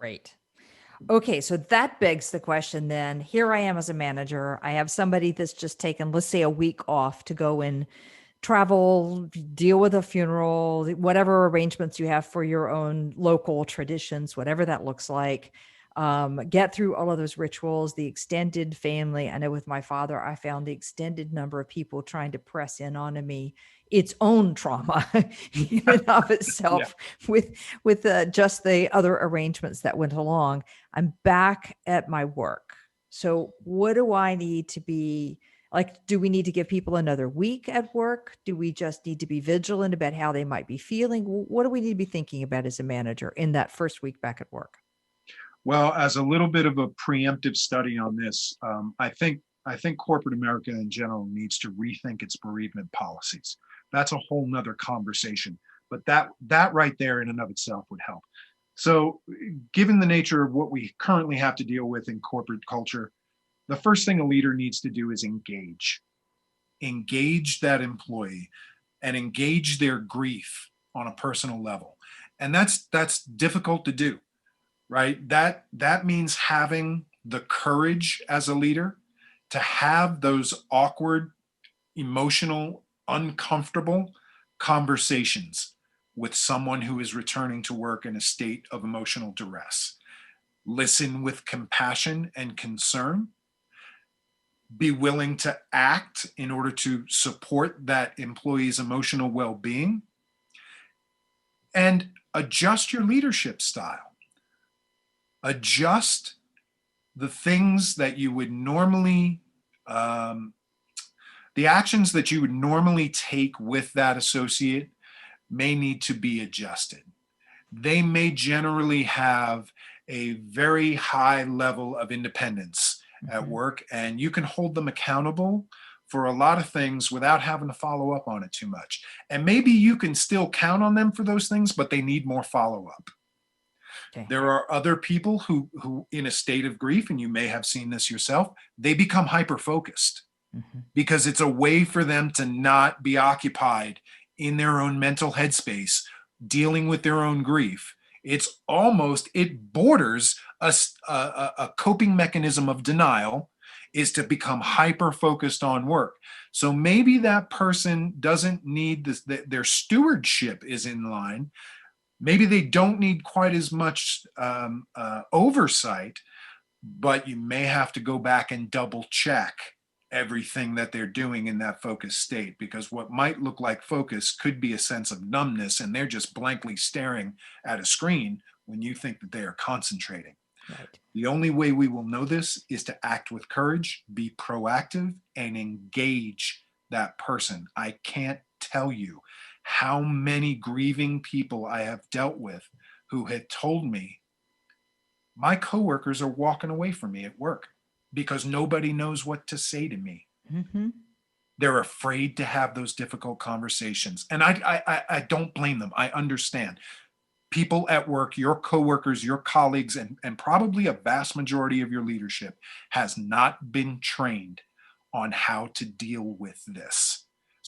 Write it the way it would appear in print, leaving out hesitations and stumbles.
Great. Okay, so that begs the question then. Here I am as a manager. I have somebody that's just taken, let's say, a week off to go and travel, deal with a funeral, whatever arrangements you have for your own local traditions, whatever that looks like. Get through all of those rituals, the extended family. I know with my father, I found the extended number of people trying to press in on me its own trauma in and of Yeah. itself with just the other arrangements that went along. I'm back at my work. So what do I need to be like? Do we need to give people another week at work? Do we just need to be vigilant about how they might be feeling? What do we need to be thinking about as a manager in that first week back at work? Well, as a little bit of a preemptive study on this, I think corporate America in general needs to rethink its bereavement policies. That's a whole nother conversation, but that right there in and of itself would help. So, given the nature of what we currently have to deal with in corporate culture, the first thing a leader needs to do is engage that employee and engage their grief on a personal level, and that's difficult to do, right? That means having the courage as a leader to have those awkward, emotional, uncomfortable conversations with someone who is returning to work in a state of emotional duress. Listen with compassion and concern. Be willing to act in order to support that employee's emotional well being, and adjust your leadership style. Adjust the things that you would normally, um, the actions that you would normally take with that associate may need to be adjusted. They may generally have a very high level of independence at Mhm. work, and you can hold them accountable for a lot of things without having to follow up on it too much. And maybe you can still count on them for those things, but they need more follow up. Okay. There are other people who in a state of grief, and you may have seen this yourself, they become hyper focused Mhm. because it's a way for them to not be occupied in their own mental headspace, dealing with their own grief. It borders a coping mechanism of denial, is to become hyper focused on work. So maybe that person doesn't need this, their stewardship is in line. Maybe they don't need quite as much oversight, but you may have to go back and double check everything that they're doing in that focused state, because what might look like focus could be a sense of numbness and they're just blankly staring at a screen when you think that they are concentrating. Right. The only way we will know this is to act with courage, be proactive, and engage that person. I can't tell you how many grieving people I have dealt with who had told me, my coworkers are walking away from me at work because nobody knows what to say to me. Mhm. They're afraid to have those difficult conversations. And I don't blame them. I understand. People at work, your coworkers, your colleagues, and probably a vast majority of your leadership has not been trained on how to deal with this.